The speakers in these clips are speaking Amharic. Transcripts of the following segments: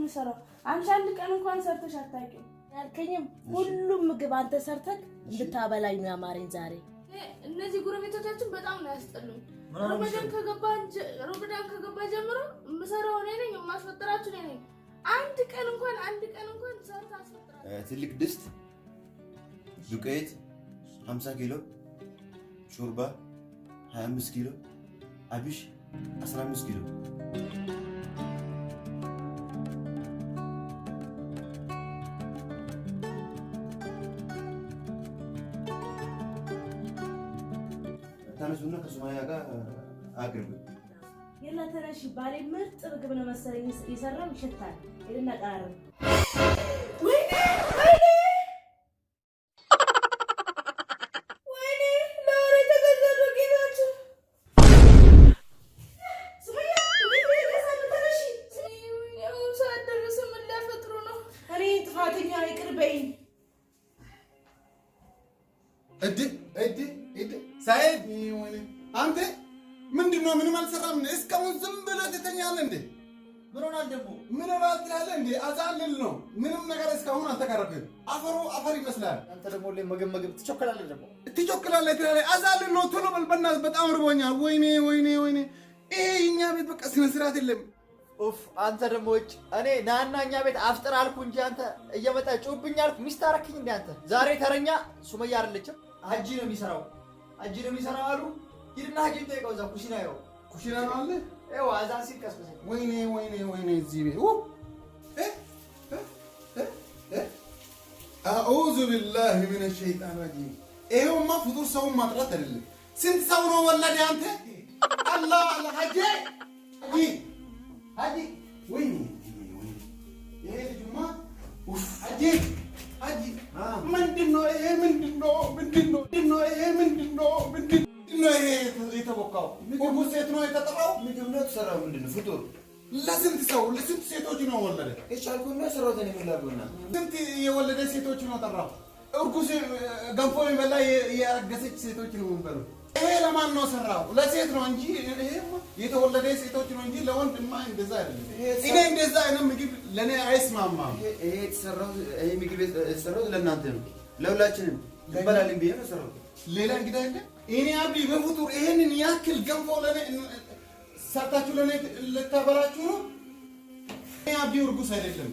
የምሰራው። አንቺ አንድ ቀን እንኳን ሰርተሽ አታውቂም። ያልከኝም ሁሉም ምግብ አንተ ሰርተህ እንድታበላኝ ነው ያማረኝ ዛሬ። እነዚህ ጎረቤቶቻችን በጣም ነው ያስጠሉኝ። ረመዳን ከገባ ጀምሮ የምሰራው እኔ ነኝ፣ የማስፈጥራችሁ እኔ ነኝ። አንድ ቀን እንኳን ሰርታ አስፈጥራለሁ። ትልቅ ድስት ዱቄት 50 ኪሎ፣ ሾርባ 25 ኪሎ፣ አብሽ 15 ኪሎ። ታነሱና ከሱማያ ጋር አቅርቡ። የላ ተነሽ ባሌ ምርጥ ምግብ ነው መሰለኝ የሰራው ይሸታል። ይልና ቀራረብ ሳይድ አንተ ምንድነው? ምንም አልሰራም። እስካሁን ዝም ብለህ ትተኛለህ እንዴ? ምን ሆናል ደግሞ? ምን ሆናል ትላለህ እንዴ? አዛልል ነው። ምንም ነገር እስካሁን አልተቀረብህም። አፈር ይመስላል። አንተ ደግሞ ምግብ ትቸኩላለህ ትላለህ። አዛልል ነው። ቶሎ በል በእናትህ፣ በጣም ርቦኛል። ወይኔ ይሄ እኛ ቤት በቃ ስነ ስርዓት የለም። ኡፍ አንተ ደግሞ ውጭ እኔ ናና እኛ ቤት አፍጥር አልኩ እንጂ አንተ እየመጣ ጩብኝ አልኩ። ሚስት አደረክኝ እንዴ አንተ? ዛሬ ተረኛ ሱመያ አይደለችም፣ ሀጂ ነው የሚሰራው አሉ። ሂድና ሀጂን ጠይቀው፣ እዛ ኩሽና ነው አለ። ይኸው አዛን ሲል ቀስቀሰኝ። ወይኔ እዚህ ቤት አዑዙ ቢላሂ ሚነ ሸይጣን ረጂም። ይኸውማ ፍጡር ሰውን ማጥራት አይደለም። ስንት ሰው ነው ወለደ አንተ? አላህ ሀጂ ወይኔ ይሄ ልጅማ ሀጂ ምንድነው ይሄ? ምንድነው ይሄ የተቦካው? ምግቡ ሴት ነው የተጠራው? ምግብ ነው የተሰራው። ምንድነው ፍጡር? ለስንት ሴቶች ነው ወለደ? እቻልኩና ሰራውት እኔ ምላሉና ስንት የወለደ ሴቶች ነው ጠራው? እርጉዝ ገንፎ የሚበላ ያረገሰች ሴቶች ነው የሚበሉ። ይሄ ለማን ነው ሰራው? ለሴት ነው እንጂ የተወለደ ሴቶች ነው እንጂ ለወንድማ እንደዛ አይደለም። እኔ እንደዛ አይነት ምግብ ለኔ አይስማማም። ይሄ የተሰራው ይሄ ምግብ የተሰራው ለእናንተ ነው፣ ለሁላችንም ይበላልን ብዬ ነው ሰራው። ሌላ እንግዳ እንደ እኔ አብዲ በፍጡር ይሄንን ያክል ገንፎ ለኔ ሰርታችሁ ለኔ ልታበላችሁ ነው? እኔ አብዲ እርጉዝ አይደለም።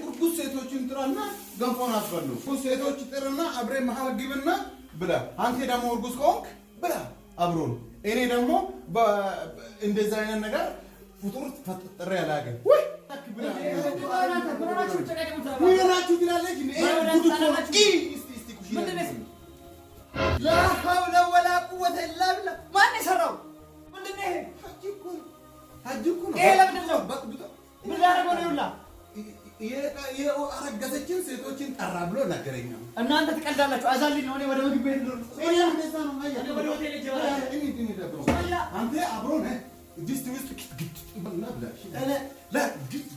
እርጉዝ ሴቶችን ጥራና ገንፎን አስበሉ። ሴቶች ጥርና አብሬ መሀል ግብና ብላ። አንተ ደግሞ እርጉዝ ከሆንክ ብላ አብሮን። እኔ ደግሞ እንደዛ አይነት ነገር ፍጡር ፈጥሬ አላገኝ ወይ አክብራ ወይራችሁ ትላለች። ላ ሐውለ ወላ ቁወተ ኢላ ቢላህ። ማን የሰራው? ምንድነው ይሄ? ሀጂ እኮ ነው። ይሄ ለምንድን ነው? ምን ያደረገው ነው? አረገዘችን ሴቶችን ጠራ ብሎ ነገረኛ። እናንተ ትቀልዳላችሁ። አዛልኝ ነው። እኔ ወደ ምግብ ቤት ነው። አንተ አብሮ ነህ ድስት ውስጥ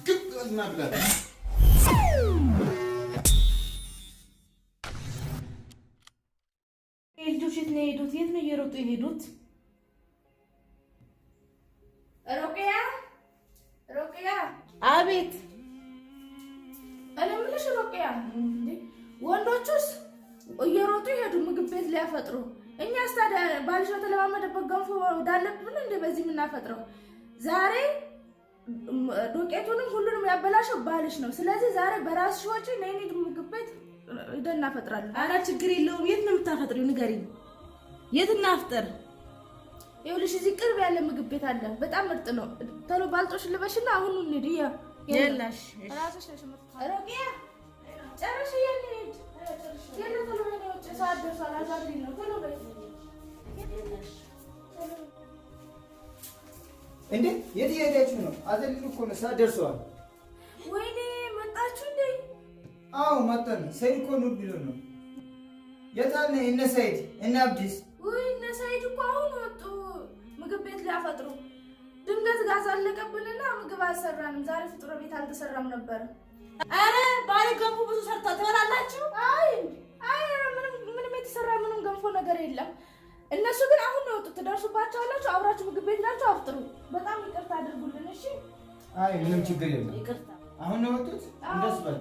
ግጥና ብላ ልጆች የት ነው የሄዱት? የት ነው እየሮጡ የሄዱት? ሮቅያ አቤት። እኔ የምልሽ ሮቅያ፣ ወንዶቹስ እየሮጡ ይሄዱ ምግብ ቤት ሊያፈጥሩ፣ እኛስ ታዲያ ባልሽ በተለማመደበት ገንፎ እንዳለብን እንደ በዚህ የምናፈጥረው? ዛሬ ዱቄቱንም ሁሉንም ያበላሸው ባልሽ ነው። ስለዚህ ዛሬ በራስሽ ወጪ ነይ ምግብ ቤት ሄደን እናፈጥራለን። ኧረ ችግር የለውም። የት ነው የምታፈጥሪው? ንገሪኝ። የት እናፍጥር? ይኸውልሽ እዚህ ቅርብ ያለ ምግብ ቤት አለ፣ በጣም ምርጥ ነው። ቶሎ ባልጦሽ ልበሽና አሁን እንሂድ። የላሽ ራስሽ ነሽ ሮቅያ፣ ጨርሽ የለኝ የለ ቶሎ ነው ሰዓት ደርሷል። አዛልኝ ነው ቶሎ በይ። እንዴ የት እየሄዳችሁ ነው? አዛልኝ እኮ ነው፣ ሰዓት ደርሷል። ወይኔ መጣችሁ እንዴ? አዎ መጣን። ሰይድ እኮ ነው ቢሎ ነው። የታለ እነ ሰይድ እነ አብዲስ? ወይ እነ ሰይድ እኮ አሁን ወጡ ምግብ ቤት ሊያፈጥሩ። ድንገት ጋዝ አለቀብንና ምግብ አልሰራንም። ዛሬ ፍጡር ቤት አልተሰራም ነበር። አረ ባለ ገንፎ ብዙ ሰርታ ትበላላችሁ? አይ ምንም የተሰራ ምንም ገንፎ ነገር የለም። እነሱ ግን አሁን ነው የወጡት። ትደርሱባቸዋላችሁ። አብራችሁ ምግብ ቤት ናችሁ፣ አፍጥሩ። በጣም ይቅርታ አድርጉልን እሺ። አይ ምንም ችግር የለም። ይቅርታ አሁን ነው የወጡት? እንደስ በል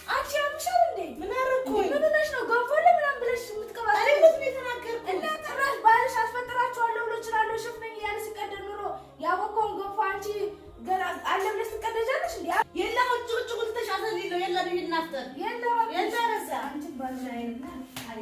አንቺ ያምሻል እንዴ? ምን አደረኩኝ? ምን ብለሽ ነው ገንፎ ለምናምን ብለሽ የምትቀባጥሪ? እኔ ምን የተናገርኩት? እና ጭራሽ ባልሽ አስፈጥራቸዋለሁ ብሎ እችላለሁ ሽፍነኝ እያለ ሲቀደድ ኑሮ ያቦካውን ገንፎ አንቺ ገና አለ ብለሽ ትቀደጃለሽ እንዴ? የለም ውጭ ውጭ ጉልተሽ አዘልለው የለ ነው ይናፍጠር የለ ረሳ አንቺ ባልሽ አይና አይ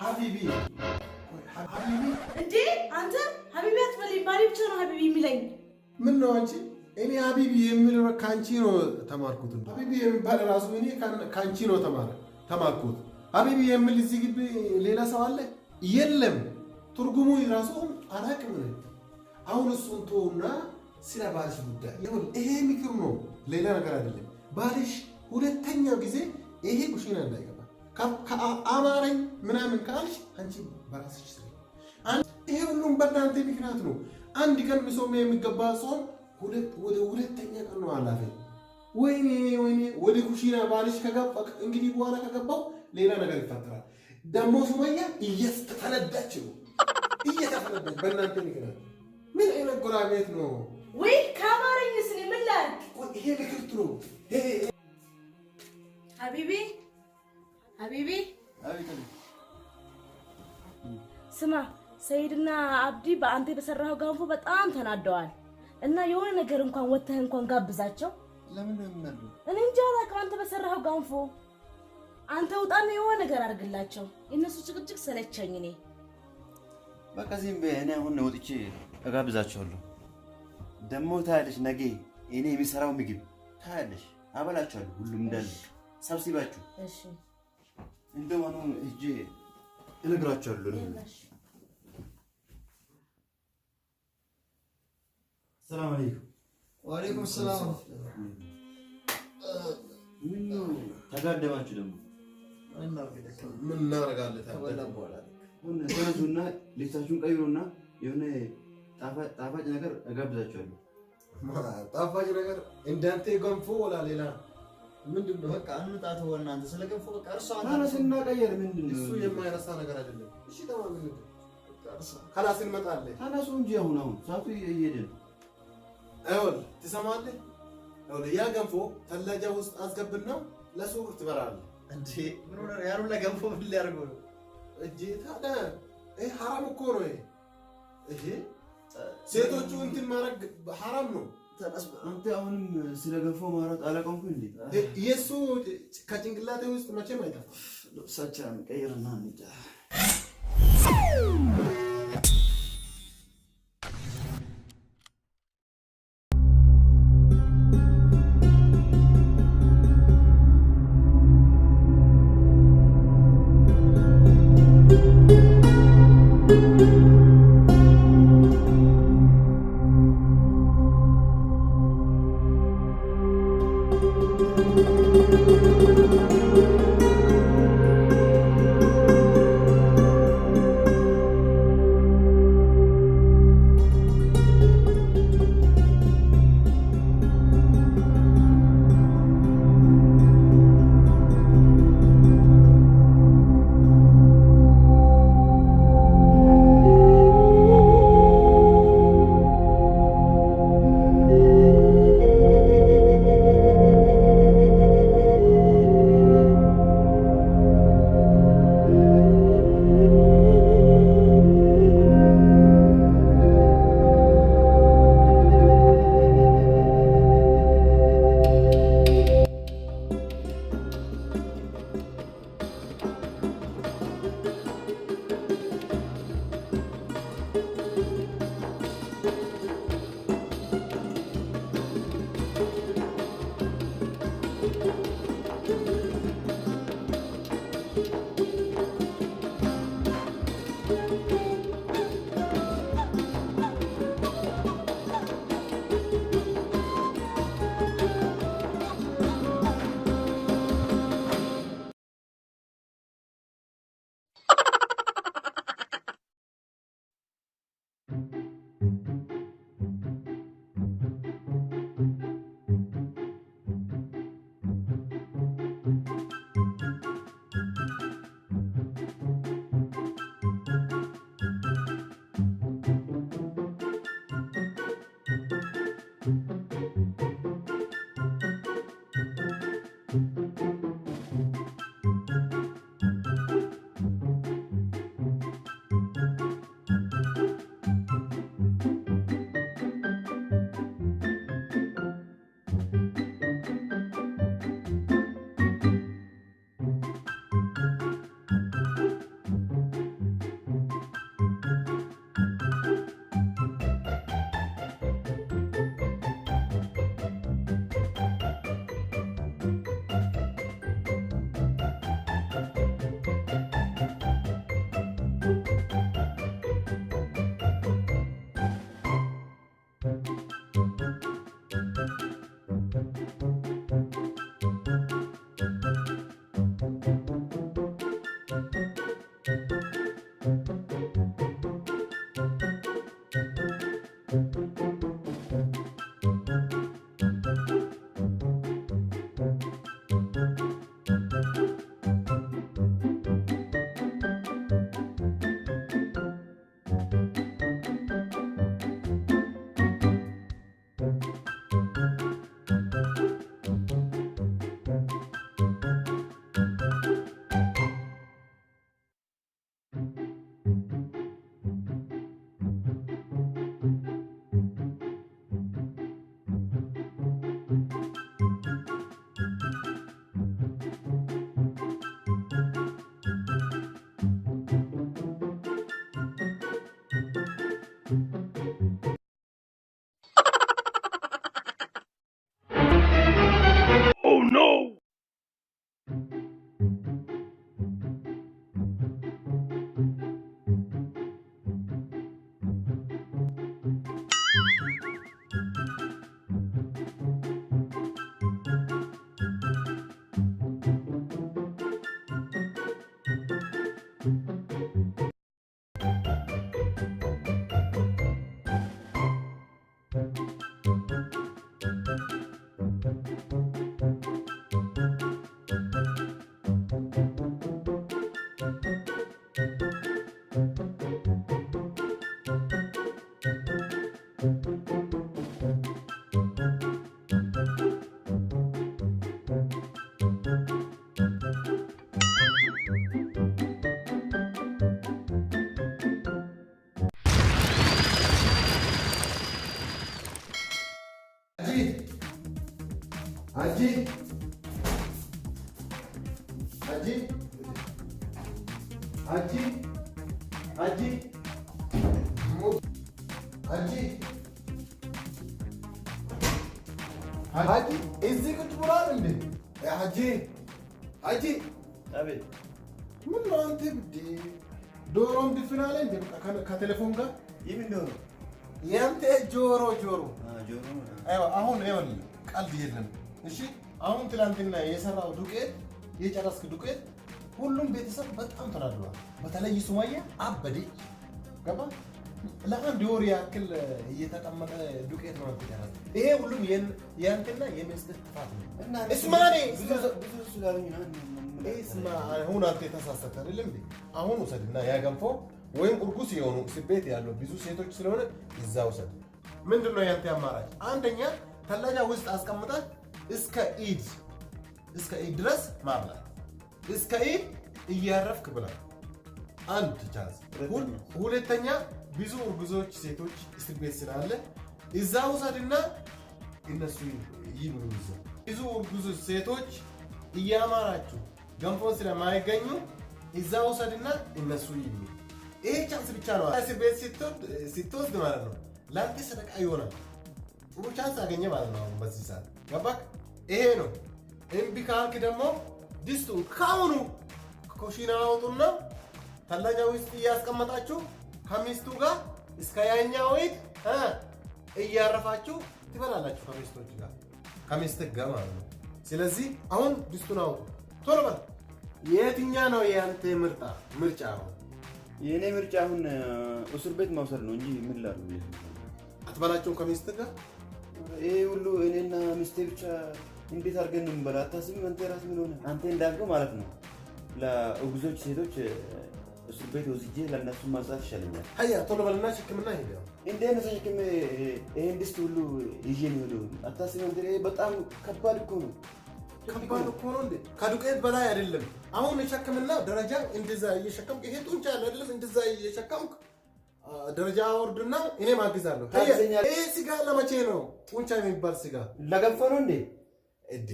ሀቢቢ እንዴ አንተ ሀቢቢ አትበለኝ። ባሌ ብቻ ነው ሀቢቢ የሚለኝ። ምን ነው አንቺ? እኔ ሀቢቢ የሚለው ከአንቺ ነው ተማርኩት። ሀቢቢ የሚባል ራሱ እኔ ከአንቺ ነው ተማርኩት። ሀቢቢ የሚል እዚህ ግቢ ሌላ ሰው አለ? የለም። ትርጉሙ ራሱ አላውቅም። አሁን እሱን ተውና ስለ ባልሽ ጉዳይ ይሄ ምክር ነው፣ ሌላ ነገር አይደለም። ባልሽ ሁለተኛው ጊዜ ይሄ ኩሽና እንዳይገባ ከአማረኝ ምናምን ካልሽ አንቺ በራስሽ ስሪ። ይሄ ሁሉም በእናንተ ምክንያት ነው። አንድ ቀን ምሶም የሚገባ ጾም ወደ ሁለተኛ ቀን ነው አላፈ። ወይኔ ወደ ኩሽና ባልሽ ከገባ እንግዲህ በኋላ ከገባው ሌላ ነገር ይፈጠራል። ደግሞ ሱመያ እየተፈነዳች ነው በእናንተ ምክንያት። ምን አይነት ጎረቤት ነው? ወይ ከአማረኝስ እኔ ምን ላድርግ? ይሄ ልክርት ነው። ሀቢቢ ሀቢቢ አቤት ስማ፣ ሰይድና አብዲ በአንተ በሰራው ጋንፎ በጣም ተናደዋል እና የሆነ ነገር እንኳን ወተህ እንኳን ጋብዛቸው። ለምን ነው የምናደው? እኔ እንጃ አላውቅም። አንተ በሰራው ጋንፎ አንተ ውጣና የሆነ ነገር አድርግላቸው። የእነሱ ጭቅጭቅ ሰለቸኝ እኔ። በቃ ዝም በይ። እኔ አሁን ወጥቼ እጋብዛቸዋለሁ። ደግሞ ታያለሽ፣ ነገ እኔ የሚሰራው ምግብ ታያለሽ። አበላቸዋለሁ ሁሉም እንዳለ ሰብስባችሁ። እሺ እንደው አሁን እጄ እነግራቸዋለሁ። ሰላም አለይኩም። ወአለይኩም ሰላም። ምን ነው ተጋደማችሁ ደግሞ? ምን እናደርጋለን? ተነሱና ልብሳችሁን ቀይሩና የሆነ ጣፋጭ ነገር እጋብዛችኋለሁ። ጣፋጭ ነገር እንዳንተ ገንፎ ወላ ሌላ ምንድን ነው? በቃ እንጣት ወናንተ ስለ ገንፎ በቃ እርሷን ታነስና ቀየር። ምንድን ነው እሱ? የማይረሳ ነገር አይደለም። እሺ ተማም ነው ከላስ እንመጣለን። ታነሱ እንጂ አሁን ሰዓቱ እየሄደ ነው። አይወል ትሰማለህ? ያ ገንፎ ተላጃ ውስጥ አስገብና ለሱቅ ትበራለህ። እንዴ ምን ሆነ? ያሩ ለገንፎ ምን ሊያርገው ነው? እጄ ታዲያ ይሄ ሐራም እኮ ነው። ይሄ ሴቶቹ እንትን ማድረግ ሐራም ነው። አንተ አሁንም ስለ ገንፎ ማውራት አላቆምኩም እንዴ? የሱ ከጭንቅላቴ ውስጥ መቼም አይጠፋም። ልብሳችንን ቀይርና እንሂድ። ሀጂ ሀጂ ሀጂ ሀጂ ሀጂ ሀጂ እዚህ ቁጭ ብሏል እንዴ? ሀጂ ሀጂ አቤት። ምን ነው አንተ ብዴ ዶሮም ድፍን አለ እንዴ? ከቴሌፎን ጋር ይምን ዶሮ ያንተ ጆሮ ጆሮ አይዋ አሁን ይኸውልህ ቀልድ የለም እሺ። አሁን ትላንትና የሰራው ዱቄት የጨረስክ ዱቄት ሁሉም ቤተሰብ በጣም ተናድሯል። በተለይ ሱማያ አበደች። ገባ ለአንድ ወር ያክል እየተቀመጠ ዱቄት ነው ያንተ። ይሄ ሁሉም ያንተና የሚስትህ ጥፋት ነው። እስማኔ ብዙ ስላሉኝ እስማ አሁን አንተ የተሳሳተ አይደለም እንዴ? አሁን ውሰድና ያገንፎ ወይም ቁርጉስ የሆኑ ስቤት ያለው ብዙ ሴቶች ስለሆነ እዛ ውሰድ። ምንድነው ያንተ አማራጭ? አንደኛ ተላጃ ውስጥ አስቀምጠህ እስከ ኢድ ድረስ ማብላት፣ እስከ ኢድ እያረፍክ ብላ። አንድ ቻንስ። ሁለተኛ ብዙ እርጉዞች ሴቶች እስር ቤት ስላለ እዛ ውሰድና እነሱ ይብሉ። ብዙ እርጉዝ ሴቶች እያማራችሁ ገንፎን ስለማይገኙ እዛ ውሰድና እነሱ ይብሉ። ይሄ ቻንስ ብቻ ነው። እስር ቤት ስትወስድ ማለት ነው ለአንተ ሰደቃ ይሆናል። ጥሩ ቻንስ አገኘ ማለት ነው በዚህ ሰዓት። ገባክ? ይሄ ነው። እምቢ ካልክ ደግሞ ድስቱን ካሁኑ ኮሽና አውጡና ተላጃ ውስጥ እያስቀመጣችሁ ከሚስቱ ጋር እስከ ያኛው ኢድ እያረፋችሁ ትበላላችሁ ከሚስቶች ጋር ከሚስትህ ጋር ማለት ነው። ስለዚህ አሁን ድስቱን አውጡ ቶሎ በል። የትኛ ነው ያንተ ምርጫ? አሁን የኔ ምርጫ አሁን እስር ቤት መውሰድ ነው እንጂ ምን ላድርግ? አትበላቸውም ከሚስትህ ጋር? ይሄ ሁሉ እኔና ሚስቴ ብቻ እንዴት አድርገን ነው የምንበላ? አታስብም አንተ ራስህ ምን ሆነ? አንተ እንዳልከው ማለት ነው ለእርጉዞች ሴቶች እስር ቤት ወስጄ ለእነሱ ማጽዳት ይሻለኛል። ሀያ ቶሎ በልና ሸክምና ሄደ። እንዴ ነው ሸክም? ይሄን ድስት ሁሉ ይዤ ነው ሄደው። አታስብም አንተ? በጣም ከባድ እኮ ነው። ከባድ እኮ ነው እንዴ? ከዱቄት በላይ አይደለም። አሁን ሸክምና ደረጃ እንደዛ እየሸከምክ ይሄ ጡንቻ አይደለም እንደዛ እየሸከምክ ደረጃ አወርድና እኔ ማግዛለሁ። ይሄ ስጋ ለመቼ ነው ጡንቻ የሚባል ስጋ? ለገንፎ ነው እንዴ? እንዴ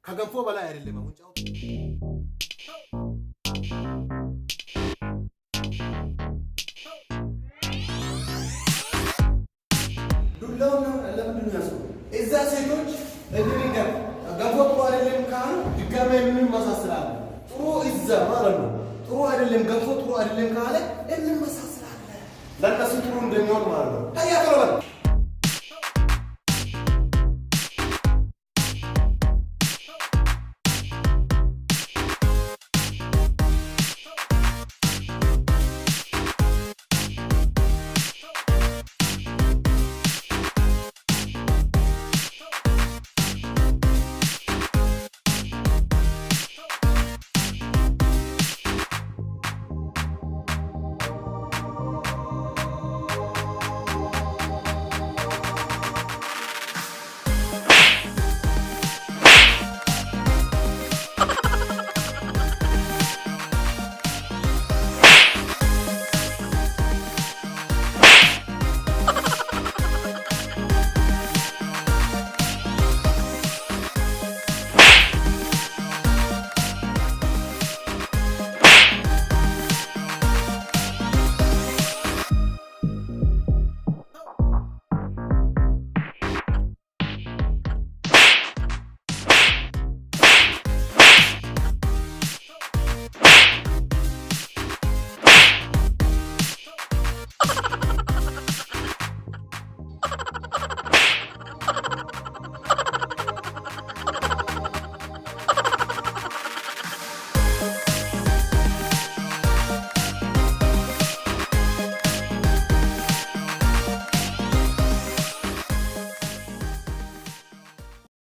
ከገንፎ በላይ አይደለም። ሙጫው ዱላው ነው። ለምንድን ነው ያሰው? እዛ ሴቶች እንግዲህ ገንፎ ጥሩ አይደለም ካሉ ድጋሜ ምንም መሳሰላል። ጥሩ እዛ ማለት ነው ጥሩ አይደለም ገንፎ ጥሩ አይደለም ካለ እምን መሳሰላል ለነሱ ጥሩ እንደሚሆን ማለት ነው። ታያ ተረበል